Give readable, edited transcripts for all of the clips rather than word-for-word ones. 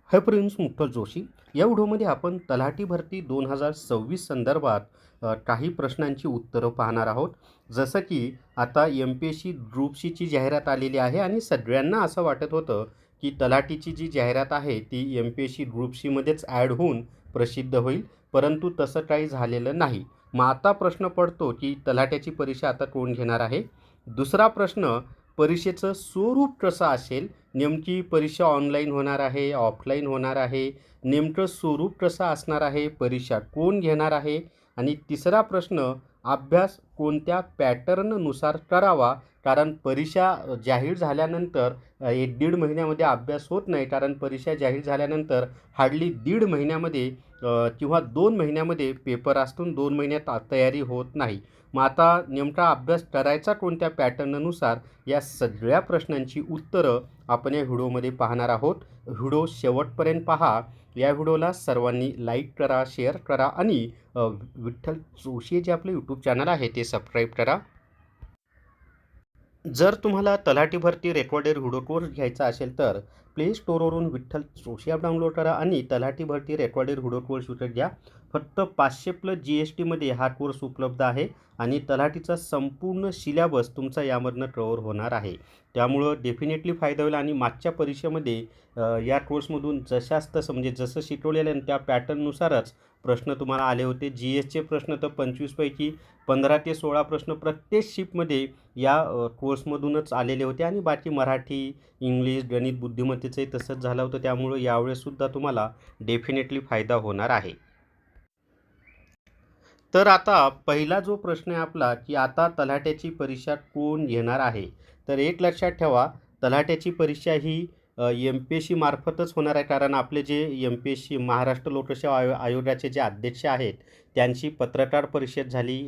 Hi friends, मुक्तल Joshi. या व्हिडिओमध्ये आपण तलाठी भरती 2026 संदर्भात काही प्रश्नांची उत्तरं पाहणार आहोत. जसं की आता MPSC ग्रुप सीची जाहिरात आलेली आहे आणि सगळ्यांना असं वाटत होतं की तलाठीची जी जाहिरात आहे ती MPSC ग्रुप सीमध्येच ॲड होऊन प्रसिद्ध होईल, परंतु तसं काही झालेलं नाही. मग आता प्रश्न पडतो की तलाठ्याची परीक्षा आता कोण घेणार आहे. दुसरा प्रश्न, परीक्षेचं स्वरूप कसं असेल. नेमकी परीक्षा ऑनलाईन होणार आहे, ऑफलाईन होणार आहे, नेमकं स्वरूप कसं असणार आहे, परीक्षा कोण घेणार आहे. आणि तिसरा प्रश्न, अभ्यास कोणत्या पॅटर्ननुसार करावा. कारण परीक्षा जाहीर झाल्यानंतर 1-1.5 महिन्यामध्ये अभ्यास होत नाही, कारण परीक्षा जाहीर झाल्यानंतर हार्डली 1.5 महिन्यामध्ये किंवा 2 महिन्यामध्ये पेपर असतो, 2 महिन्यात तयारी होत नाही. मग आता नेमका अभ्यास करायचा कोणत्या पॅटर्ननुसार, या सगळ्या प्रश्नांची उत्तरं आपण या व्हिडिओमध्ये पाहणार आहोत. व्हिडिओ शेवटपर्यंत पहा. या व्हिडिओला सर्वांनी लाईक करा, शेअर करा आणि विठ्ठल जोशी जे आपलं यूट्यूब चॅनल आहे ते सबस्क्राईब करा. जर तुम्हाला तलाठी भरती रेकॉर्डेड व्हिडिओ कोर्स घ्यायचा असेल तर प्ले स्टोअरवरून विठ्ठल जोशी ॲप डाउनलोड करा आणि तलाठी भरती रेकॉर्डेड व्हिडिओ कोर्स विकत घ्या. फक्त 500+ GSTमध्ये हा कोर्स उपलब्ध आहे आणि तलाठीचा संपूर्ण सिलॅबस तुमचा यामधनं कव्हर होणार आहे. त्यामुळं डेफिनेटली फायदा होईल. आणि मागच्या परीक्षेमध्ये या कोर्समधून जशाच तसं म्हणजे जसं शिकवलेलं आहे त्या पॅटर्ननुसारच प्रश्न तुम्हाला आले होते. GSचे प्रश्न तर 25 पैकी 15 ते 16 प्रश्न प्रत्येक शिफ्टमध्ये या कोर्समधूनच आलेले होते आणि बाकी मराठी, इंग्लिश, गणित, बुद्धिमत्तेचंही तसंच झालं होतं. त्यामुळं यावेळेससुद्धा तुम्हाला डेफिनेटली फायदा होणार आहे. तर आता पहिला जो प्रश्न आहे आपला, की आता तलाठ्याची परीक्षा कोण घेणार आहे. तर एक लक्षात ठेवा, तलाठ्याची परीक्षा ही MPSC मार्फतच होणार आहे. कारण आपले जे MPSC महाराष्ट्र लोकसेवा आयोगाचे जे अध्यक्ष आहेत त्यांची पत्रकार परिषद झाली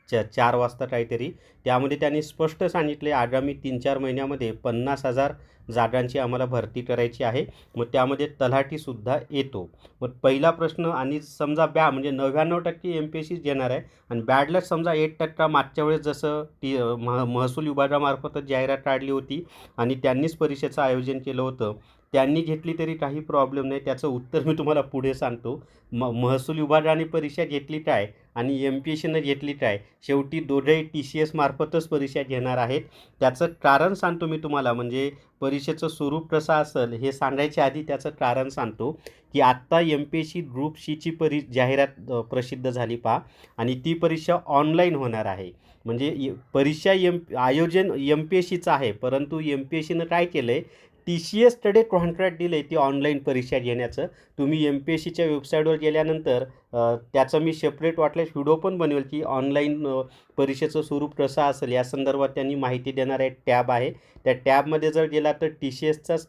4 वाजता काहीतरी. त्यामध्ये त्यांनी स्पष्ट सांगितले आगामी 3-4 महिन्यामध्ये 50,000 जागांची आम्हाला भरती करायची आहे. मग त्यामध्ये तलाठीसुद्धा येतो. मग पहिला प्रश्न, आणि समजा म्हणजे 99% MPSCच घेणार आहे आणि बॅडलक समजा 1% मागच्या वेळेस जसं ती महसूल विभागामार्फतच जाहिरात काढली होती आणि त्यांनीच परीक्षेचं आयोजन केलं होतं. त्यांनी घेतली तरी काही प्रॉब्लेम नाही. त्याचं उत्तर मी तुम्हाला पुढे सांगतो. महसूल विभागाने परीक्षा घेतली काय आणि MPSCनं घेतली काय, शेवटी दोघंही TCS मार्फतच परीक्षा घेणार आहेत. त्याचं कारण सांगतो मी तुम्हाला. म्हणजे परीक्षेचं स्वरूप कसं असेल हे सांगायच्या आधी त्याचं कारण सांगतो, की आत्ता MPSC ग्रुप सीची जाहिरात प्रसिद्ध झाली पहा. आणि ती परीक्षा ऑनलाईन होणार आहे. म्हणजे परीक्षा आयोजन MPSCचं आहे, परंतु MPSCनं काय केलं आहे, TCSकडे कॉन्ट्रॅक्ट दिलं आहे ती ऑनलाईन परीक्षा घेण्याचं. तुम्ही MPSCच्या वेबसाईटवर गेल्यानंतर त्याचं मी सेपरेट वाटल्यास व्हिडिओ पण बनवेल, की ऑनलाईन परीक्षेचं स्वरूप कसं असेल या संदर्भात त्यांनी माहिती देणारा एक टॅब आहे. त्या टॅबमध्ये जर गेला तर TCSचाच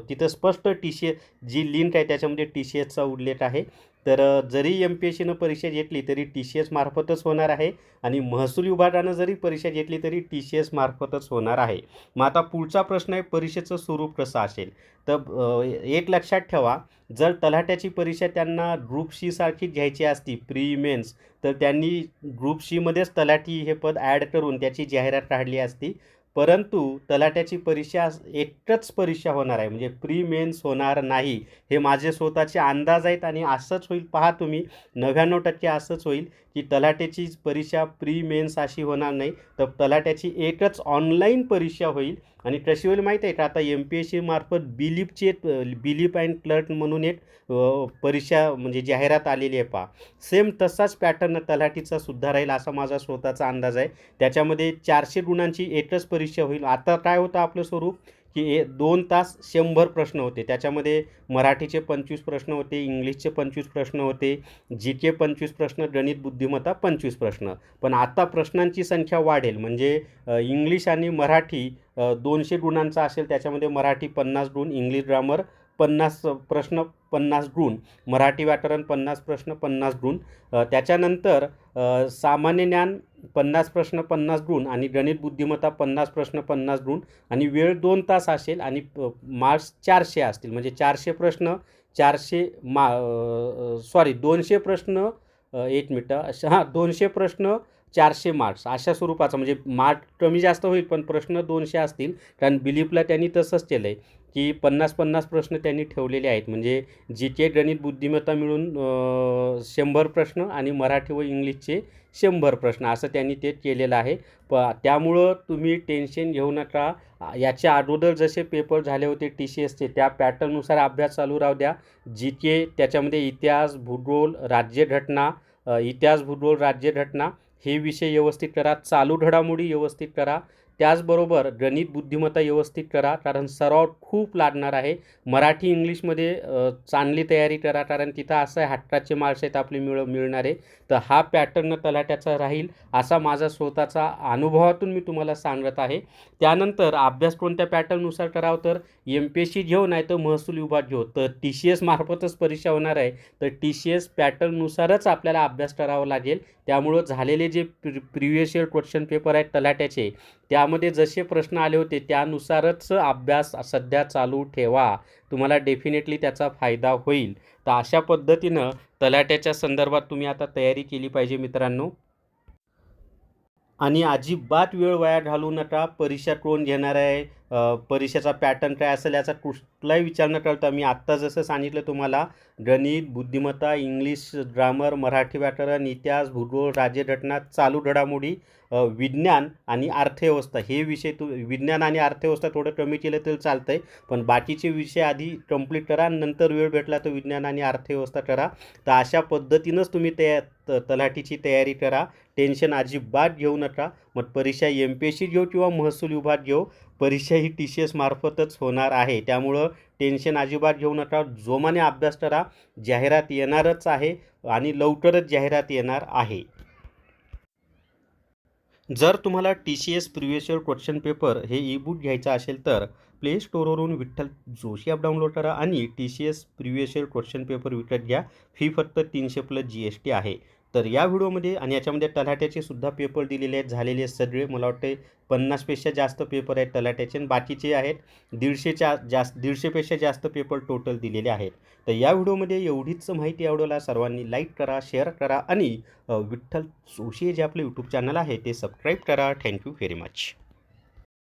तिथं स्पष्ट जी लिंक आहे त्याच्यामध्ये TCSचा उल्लेख आहे. तर जरी MPSCनं परीक्षा घेतली तरी TCS मार्फतच होणार आहे आणि महसूल विभागानं जरी परीक्षा घेतली तरी TCS मार्फतच होणार आहे. मग आता पुढचा प्रश्न आहे, परीक्षेचं स्वरूप कसं असेल. तर एक लक्षात ठेवा, जर तलाठ्याची परीक्षा त्यांना ग्रुप सी सारखी घ्यायची असती प्री मेन्स, तर त्यांनी ग्रुप सीमध्येच तलाठी हे पद ॲड करून त्याची जाहिरात काढली असती. परंतु तलाठ्याची परीक्षा एकच परीक्षा होणार आहे, म्हणजे प्री मेन्स होणार नाही. हे माझे स्वतःचे अंदाज आहेत आणि असंच होईल. पहा तुम्ही, 99% असंच होईल की तलाठ्याची परीक्षा प्री मेन्स अशी होणार नाही, तर तलाठ्याची एकच ऑनलाईन परीक्षा होईल. आणि कशी होईल माहीत आहे का, आता MPSC मार्फत बिलीप अँड क्लर्क म्हणून एक परीक्षा म्हणजे जाहिरात आलेली आहे पहा. सेम तसाच पॅटर्न तलाठीचा सुद्धा राहील असा माझा स्वतःचा अंदाज आहे. त्याच्यामध्ये 400 गुणांची एकच परीक्षा होईल. आता काय होतं आपलं स्वरूप, की 2 तास 100 प्रश्न होते. त्याच्यामध्ये मराठीचे 25 प्रश्न होते, इंग्लिशचे 25 प्रश्न होते, GK 25 प्रश्न, गणित बुद्धिमत्ता 25 प्रश्न. पण आता प्रश्नांची संख्या वाढेल. म्हणजे इंग्लिश आणि मराठी 200 गुणांचा असेल. त्याच्यामध्ये मराठी 50 गुण, इंग्लिश ग्रामर 50 प्रश्न 50 गुण, मराठी व्याकरण 50 प्रश्न 50 गुण. त्याच्यानंतर सामान्य ज्ञान 50 प्रश्न 50 गुण आणि गणित बुद्धिमत्ता 50 प्रश्न 50 गुण. आणि वेळ 2 तास असेल आणि मार्क्स 400 असतील. म्हणजे 400 प्रश्न 400 200 प्रश्न 1 मिनटं 200 प्रश्न 400 मार्क्स अशा स्वरूपाचं. म्हणजे मार्क कमी जास्त होईल पण प्रश्न 200 असतील, कारण बिलीपला त्यांनी तसंच केलं आहे. की 50-50 प्रश्न त्यांनी ठेवलेले आहेत. म्हणजे जी-के गणित बुद्धिमत्ता मिळून 100 प्रश्न आणि मराठी व इंग्लिशचे 100 प्रश्न असं त्यांनी ते केलेलं आहे. त्यामुळं तुम्ही टेन्शन घेऊ नका. याच्या अगोदर जसे पेपर झाले होते TCSचे त्या पॅटर्ननुसार अभ्यास चालू राहू द्या. जी-के त्याच्यामध्ये इतिहास, भूगोल, राज्यघटना, इतिहास, भूगोल, राज्यघटना हे विषय व्यवस्थित करा. चालू घडामोडी व्यवस्थित करा. त्याचबरोबर गणित बुद्धिमत्ता व्यवस्थित करा, कारण सराव खूप लागणार आहे. मराठी इंग्लिशमध्ये चांगली तयारी करा, कारण तिथं असं हक्काचे मार्क्स आहेत आपले मिळणारे. तर हा पॅटर्न तलाठ्याचा राहील असा माझा स्वतःचा अनुभवातून मी तुम्हाला सांगत आहे. त्यानंतर अभ्यास कोणत्या पॅटर्ननुसार करावं, तर MPSC घेऊ नाही तर महसूल विभाग घेऊ. तर TCS मार्फतच परीक्षा होणार आहे, तर TCS पॅटर्ननुसारच आपल्याला अभ्यास करावा लागेल. त्यामुळं झालेले जे प्रिव्हियस इयर क्वेश्चन पेपर आहेत तलाठ्याचे, त्यामध्ये जसे प्रश्न आले होते त्यानुसारच अभ्यास सध्या चालू ठेवा. तुम्हाला डेफिनेटली त्याचा फायदा होईल. तर अशा पद्धतीनं तलाठ्याच्या संदर्भात तुम्ही आता तयारी केली पाहिजे मित्रांनो. आणि अजिबात वेळ वाया घालवू नका. परीक्षा कोण घेणार आहे, परीक्षेचा पॅटर्न काय असेल याचा कुठलाही विचार न करता मी आत्ता जसं सांगितलं तुम्हाला, गणित, बुद्धिमत्ता, इंग्लिश ग्रामर, मराठी व्याकरण, इतिहास, भूगोल, राज्यघटना, चालू घडामोडी, विज्ञान आणि अर्थव्यवस्था हे विषय विज्ञान आणि अर्थव्यवस्था थोडं कमी केलं तरी चालतं आहे, पण बाकीचे विषय आधी कंप्लीट करा. नंतर वेळ भेटला तर विज्ञान आणि अर्थव्यवस्था करा. तर अशा पद्धतीनंच तुम्ही तलाठीची तयारी करा. टेन्शन अजिबात घेऊ नका. मग परीक्षा MPSC घेऊ किंवा महसूल विभाग घेऊ, परीक्षा ही TCS मार्फतच होणार आहे. त्यामुळं टेन्शन अजिबात घेऊ नका. जोमाने अभ्यास करा. जाहिरात येणारच आहे आणि लवकरच जाहिरात येणार आहे. जर तुम्हाला TCS previous year question paper हे ई-बुक घ्यायचं असेल तर प्ले स्टोअरवरून विठ्ठल जोशी ॲप डाउनलोड करा आणि TCS previous year question paper विकत घ्या. फी फक्त 300 प्लस GST आहे. तर या व्हिडिओमध्ये आणि याच्यामध्ये तलाठ्याचे सुद्धा पेपर दिलेले आहेत, झालेले सगळे. मला वाटते 50पेक्षा जास्त पेपर आहेत तलाठ्याचे आणि बाकीचे आहेत 150पेक्षा जास्त पेपर टोटल दिलेले आहेत. तर या व्हिडिओमध्ये एवढीच माहिती आवडला. सर्वांनी लाईक करा, शेअर करा आणि विठ्ठल जोशी जे आपले यूट्यूब चॅनल आहे ते सबस्क्राईब करा. Thank you very much.